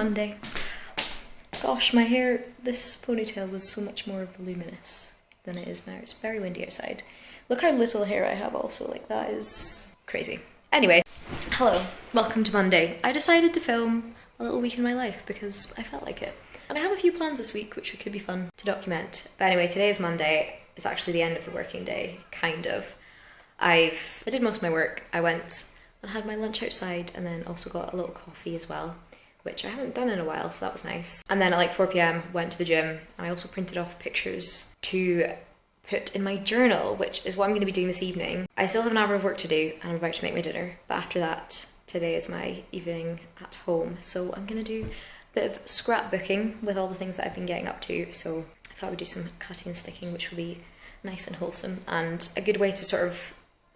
Monday. Gosh, my hair, this ponytail was so much more voluminous than it is now. It's very windy outside. Look how little hair I have also, like that is crazy. Anyway, hello, welcome to Monday. I decided to film a little week in my life because I felt like it. And I have a few plans this week which could be fun to document. But anyway, today is Monday. It's actually the end of the working day, kind of. I did most of my work. I went and had my lunch outside and then also got a little coffee as well, which I haven't done in a while, so that was nice. And then at like 4 p.m, went to the gym and I also printed off pictures to put in my journal, which is what I'm going to be doing this evening. I still have an hour of work to do and I'm about to make my dinner, but after that, today is my evening at home. So I'm going to do a bit of scrapbooking with all the things that I've been getting up to. So I thought I would do some cutting and sticking, which will be nice and wholesome and a good way to sort of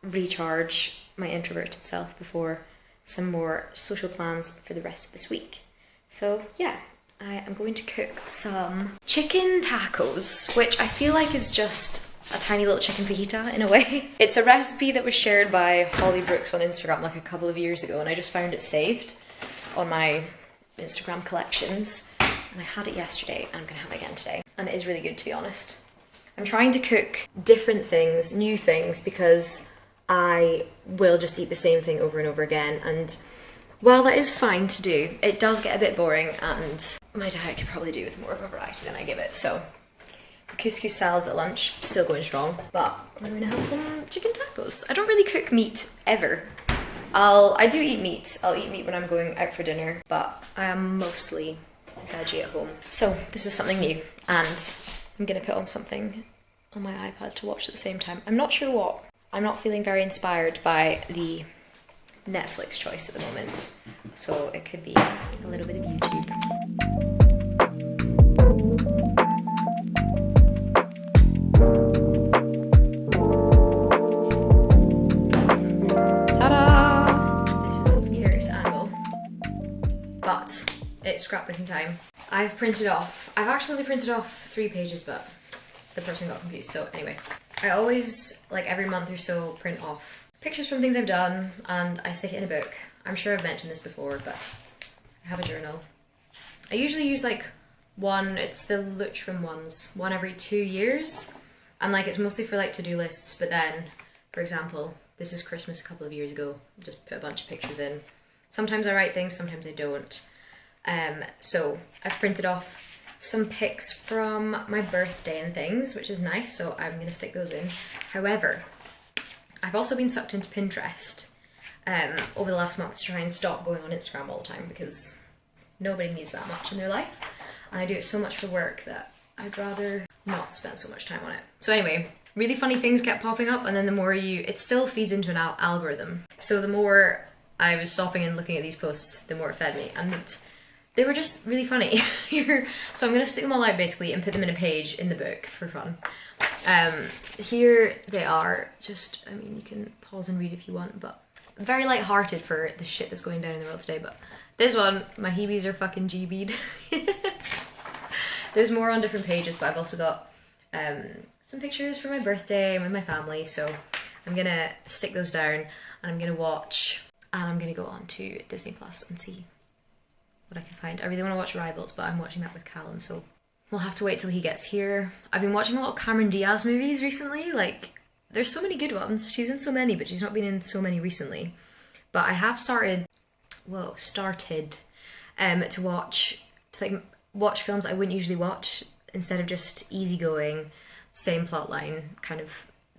recharge my introverted self before some more social plans for the rest of this week. So yeah, I am going to cook some chicken tacos, which I feel like is just a tiny little chicken fajita in a way. It's a recipe that was shared by Holly Brooks on Instagram like a couple of years ago and I just found it saved on my Instagram collections and I had it yesterday and I'm gonna have it again today. And it is really good, to be honest. I'm trying to cook different things, new things, because I will just eat the same thing over and over again, and while that is fine to do, it does get a bit boring and my diet could probably do with more of a variety than I give it. So the couscous salads at lunch, still going strong, but we're gonna have some chicken tacos. I don't really cook meat ever. I do eat meat. I'll eat meat when I'm going out for dinner, but I am mostly veggie at home. So this is something new and I'm gonna put on something on my iPad to watch at the same time. I'm not sure what. I'm not feeling very inspired by the Netflix choice at the moment, so it could be a little bit of YouTube. Ta-da! This is a precarious angle, but it's scrapbooking time. I've actually only printed off 3 pages, but the person got confused, so anyway. I always, like every month or so, print off pictures from things I've done and I stick it in a book. I'm sure I've mentioned this before, but I have a journal. I usually use like it's the Lukrembo ones, one every 2 years. And like it's mostly for like to-do lists, but then, for example, this is Christmas a couple of years ago. Just put a bunch of pictures in. Sometimes I write things, sometimes I don't. So I've printed off some pics from my birthday and things, which is nice, so I'm gonna stick those in. However, I've also been sucked into Pinterest over the last month to try and stop going on Instagram all the time because nobody needs that much in their life. And I do it so much for work that I'd rather not spend so much time on it. So anyway, really funny things kept popping up and then the more it still feeds into an algorithm. So the more I was stopping and looking at these posts, the more it fed me. And they were just really funny. So I'm gonna stick them all out basically and put them in a page in the book for fun. Here they are, just, I mean, you can pause and read if you want, but very light-hearted for the shit that's going down in the world today. But this one, my Hebes are fucking GB'd. There's more on different pages, but I've also got some pictures for my birthday with my family, so I'm gonna stick those down and I'm gonna watch, and I'm gonna go on to Disney Plus and see what I can find. I really want to watch Rivals, but I'm watching that with Callum, so we'll have to wait till he gets here. I've been watching a lot of Cameron Diaz movies recently. Like, there's so many good ones. She's in so many, but she's not been in so many recently. But I have started to watch films I wouldn't usually watch, instead of just easygoing, same plotline kind of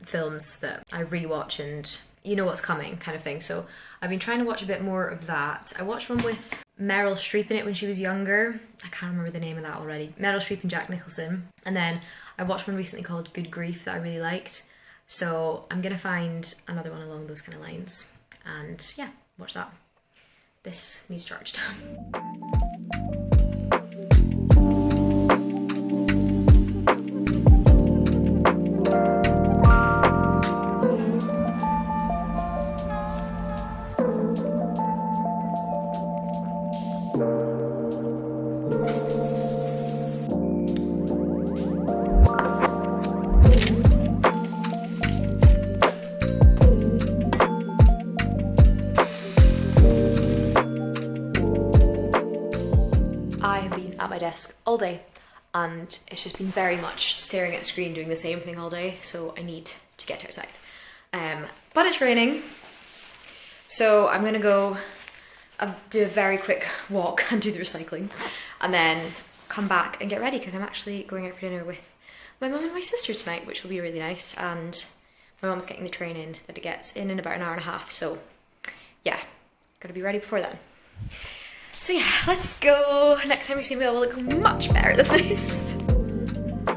films that I rewatch and you know what's coming kind of thing. So I've been trying to watch a bit more of that. I watched one with Meryl Streep in it when she was younger. I can't remember the name of that already. Meryl Streep and Jack Nicholson. And then I watched one recently called Good Grief that I really liked. So I'm gonna find another one along those kind of lines. And yeah, watch that. This needs charged. all day, and it's just been very much staring at a screen doing the same thing all day, so I need to get outside. But it's raining, so I'm gonna go do a very quick walk and do the recycling, and then come back and get ready, because I'm actually going out for dinner with my mum and my sister tonight, which will be really nice. And my mum's getting the train in that it gets in about an hour and a half, so yeah, gotta be ready before then. So yeah, let's go. Next time you see me, I will look much better than this. I'm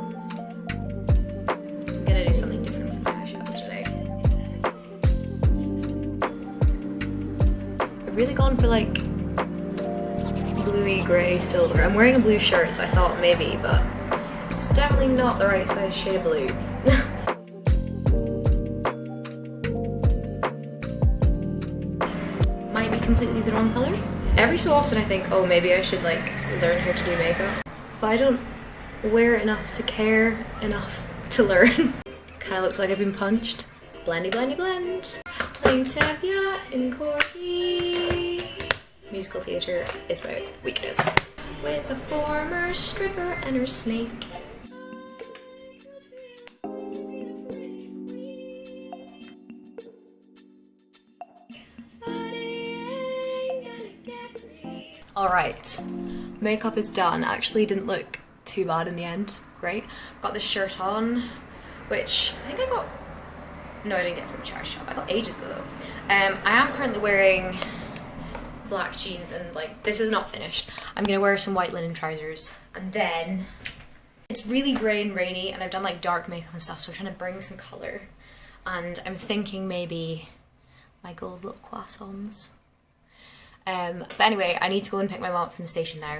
gonna do something different with my eyeshadow today. I've really gone for like bluey, grey, silver. I'm wearing a blue shirt, so I thought maybe, but it's definitely not the right size shade of blue. Might be completely the wrong colour. Every so often I think, oh, maybe I should like learn how to do makeup, but I don't wear it enough to care enough to learn. Kind of looks like I've been punched. Blendy, blendy, blend. Playing Tevye in Corky. Musical theatre is about weakness. With a former stripper and her snake. Alright, makeup is done. Actually didn't look too bad in the end. Great. Got this shirt on, which I think I got... No, I didn't get it from a charity shop. I got ages ago though. I am currently wearing black jeans, and like, this is not finished. I'm gonna wear some white linen trousers, and then it's really grey and rainy, and I've done like dark makeup and stuff, so I'm trying to bring some colour. And I'm thinking maybe my gold little croissants. But anyway, I need to go and pick my mum up from the station now,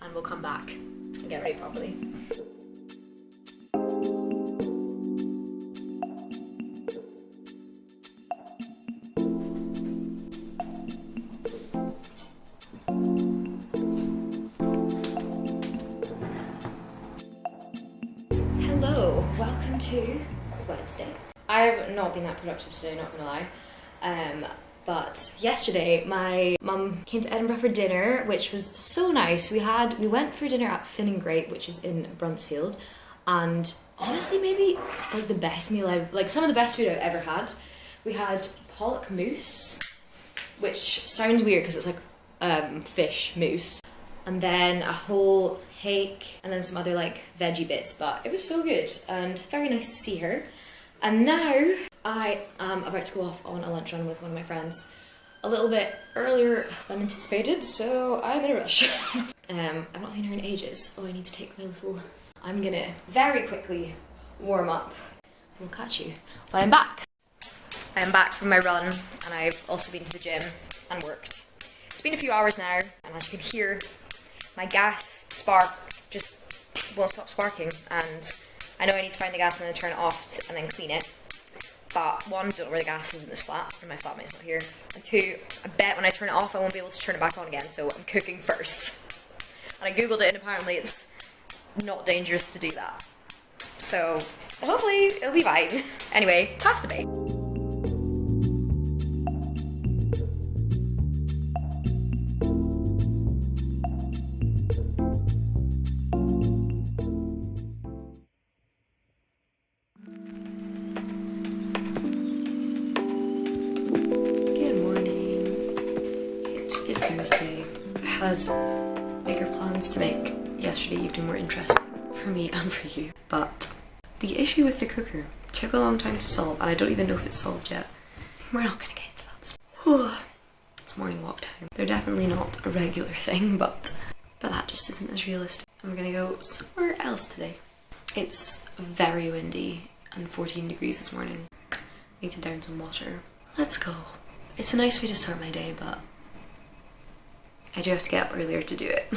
and we'll come back and get ready properly. Hello, welcome to Wednesday. I've not been that productive today, not gonna lie. But yesterday my mum came to Edinburgh for dinner, which was so nice. We went for dinner at Finn and Grape, which is in Bruntsfield, and honestly maybe like the best meal some of the best food I've ever had. We had pollock mousse, which sounds weird because it's like fish mousse, and then a whole hake, and then some other like veggie bits, but it was so good and very nice to see her. And now I am about to go off on a lunch run with one of my friends a little bit earlier than anticipated, so I'm in a rush. I've not seen her in ages. Oh, I need to take my little... I'm gonna very quickly warm up. We'll catch you when I'm back. I am back from my run, and I've also been to the gym and worked. It's been a few hours now, and as you can hear, my gas spark just won't stop sparking, and I know I need to find the gas and then turn it off and then clean it. But one, don't know where the gas is in this flat, and my flatmate's not here. And two, I bet when I turn it off I won't be able to turn it back on again, so I'm cooking first. And I googled it, and apparently it's not dangerous to do that. So hopefully it'll be fine. Anyway, pasta bake. Thursday. I had bigger plans to make yesterday evening more interesting for me and for you, but the issue with the cooker took a long time to solve, and I don't even know if it's solved yet. We're not gonna get into that. It's morning walk time. They're definitely not a regular thing, but that just isn't as realistic. I'm gonna go somewhere else today. It's very windy and 14 degrees this morning. I need to down some water. Let's go. It's a nice way to start my day, but I do have to get up earlier to do it.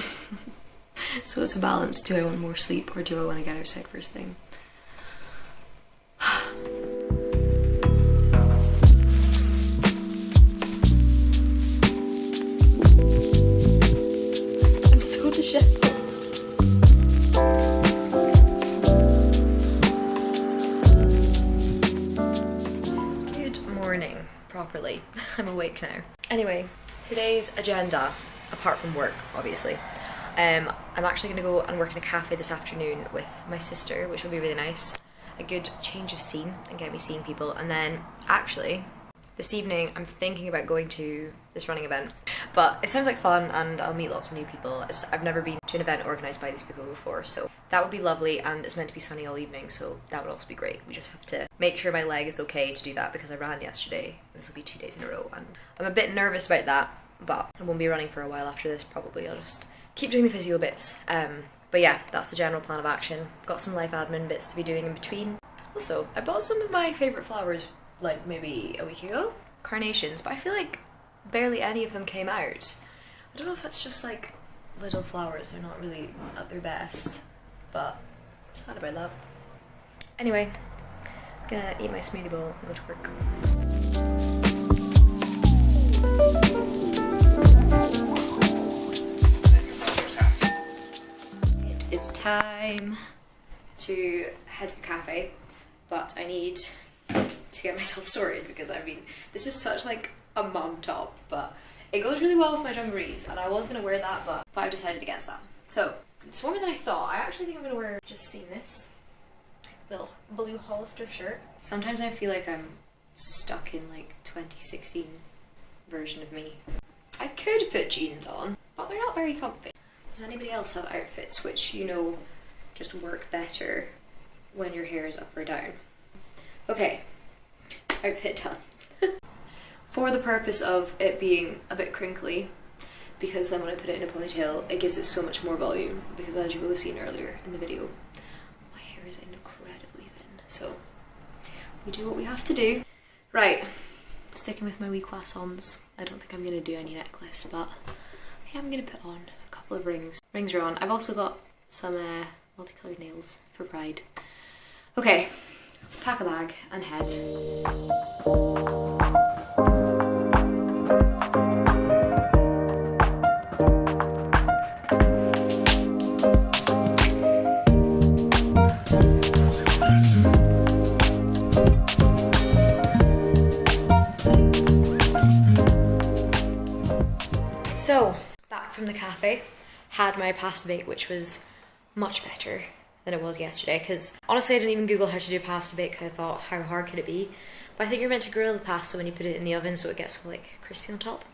So it's a balance. Do I want more sleep, or do I want to get outside first thing? I'm so dejected. Good morning, properly. I'm awake now. Anyway, today's agenda, apart from work, obviously. I'm actually gonna go and work in a cafe this afternoon with my sister, which will be really nice. A good change of scene and get me seeing people. And then actually this evening I'm thinking about going to this running event, but it sounds like fun and I'll meet lots of new people. I've never been to an event organised by these people before, so that would be lovely, and it's meant to be sunny all evening, so that would also be great. We just have to make sure my leg is okay to do that because I ran yesterday. This will be 2 days in a row and I'm a bit nervous about that, but I won't be running for a while after this probably. I'll just keep doing the physio bits. But yeah, that's the general plan of action. Got some life admin bits to be doing in between. Also, I bought some of my favourite flowers like maybe a week ago. Carnations, but I feel like barely any of them came out. I don't know if it's just like little flowers, they're not really at their best, but sad about that. Anyway, I'm gonna eat my smoothie bowl and go to work. It's time to head to the cafe, but I need to get myself sorted because I mean, this is such like a mum top, but it goes really well with my dungarees and I was going to wear that, but I've decided against that. So it's warmer than I thought. I actually think I'm going to wear, just seen this little blue Hollister shirt. Sometimes I feel like I'm stuck in like 2016 version of me. I could put jeans on, but they're not very comfy. Does anybody else have outfits which you know just work better when your hair is up or down? Okay, outfit done. For the purpose of it being a bit crinkly, because then when I put it in a ponytail it gives it so much more volume, because as you will have seen earlier in the video, my hair is incredibly thin, so we do what we have to do. Right, sticking with my wee croissants. I don't think I'm going to do any necklace, but yeah, I'm going to put on a couple of rings. Rings are on. I've also got some multicoloured nails for pride. Okay, let's pack a bag and head. So, back from the cafe, had my pasta bake, which was much better than it was yesterday, because honestly I didn't even Google how to do pasta bake because I thought, how hard could it be? But I think you're meant to grill the pasta when you put it in the oven so it gets like crispy on top.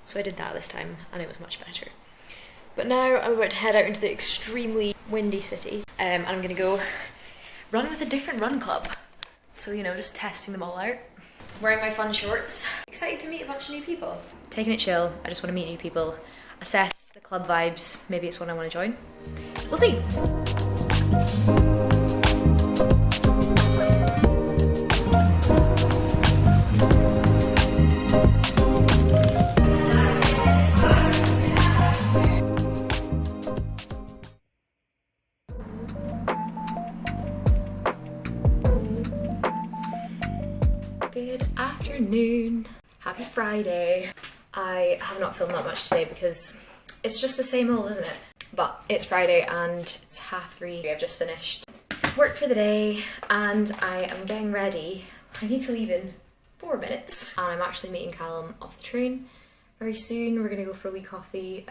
So I did that this time and it was much better. But now I'm about to head out into the extremely windy city, and I'm gonna go run with a different run club. So, you know, just testing them all out. Wearing my fun shorts. Excited to meet a bunch of new people. Taking it chill, I just want to meet new people, assess the club vibes, maybe it's one I want to join. We'll see. Good afternoon. Happy Friday. I have not filmed that much today because it's just the same old, isn't it? But it's Friday and it's 3:30. I've just finished work for the day and I am getting ready. I need to leave in 4 minutes. And I'm actually meeting Callum off the train very soon. We're gonna go for a wee coffee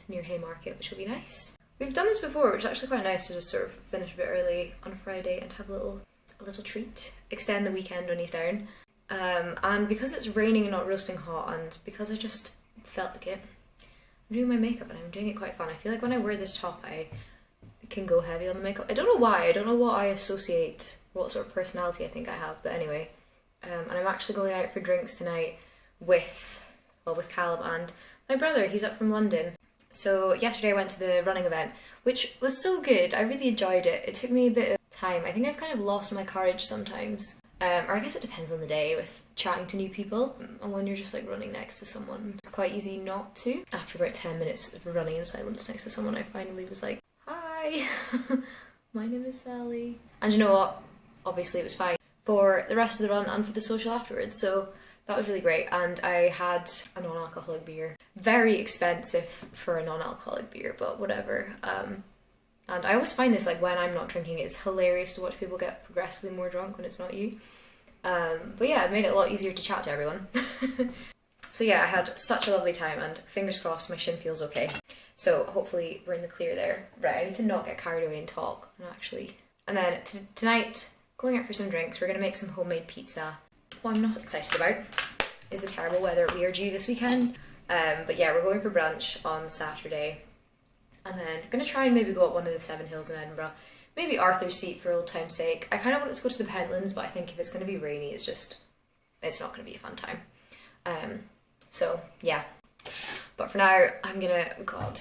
near Haymarket, which will be nice. We've done this before, which is actually quite nice to just sort of finish a bit early on a Friday and have a little treat. Extend the weekend when he's down. And because it's raining and not roasting hot, and because I just felt like it, I'm doing my makeup and I'm doing it quite fun. I feel like when I wear this top I can go heavy on the makeup. I don't know why, I don't know what I associate, what sort of personality I think I have, but anyway. And I'm actually going out for drinks tonight with Callum and my brother. He's up from London. So yesterday I went to the running event, which was so good. I really enjoyed it. It took me a bit of time. I think I've kind of lost my courage sometimes. Or I guess it depends on the day with chatting to new people, and when you're just like running next to someone, it's quite easy not to. After about 10 minutes of running in silence next to someone, I finally was like, hi, my name is Sally. And you know what? Obviously it was fine for the rest of the run and for the social afterwards, so that was really great. And I had a non-alcoholic beer. Very expensive for a non-alcoholic beer, but whatever. And I always find this, like, when I'm not drinking, it's hilarious to watch people get progressively more drunk when it's not you. But yeah, it made it a lot easier to chat to everyone. So yeah, I had such a lovely time and fingers crossed my shin feels okay. So hopefully we're in the clear there. Right, I need to not get carried away and talk. And then tonight, going out for some drinks. We're going to make some homemade pizza. What I'm not excited about is the terrible weather we are due this weekend. But yeah, we're going for brunch on Saturday. And then going to try and maybe go up one of the 7 hills in Edinburgh. Maybe Arthur's Seat for old time's sake. I kind of wanted to go to the Pentlands, but I think if it's going to be rainy, it's not going to be a fun time. So yeah. But for now, I'm gonna, God,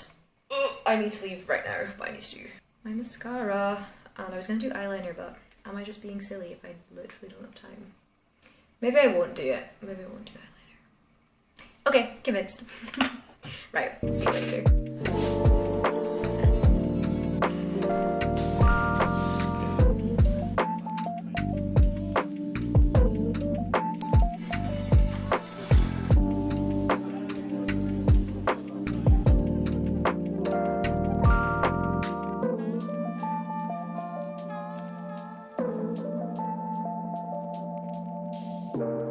I need to leave right now, but I need to do my mascara. And I was gonna do eyeliner, but am I just being silly if I literally don't have time? Maybe I won't do it. Maybe I won't do eyeliner. Okay, convinced. Right, see you later. Bye.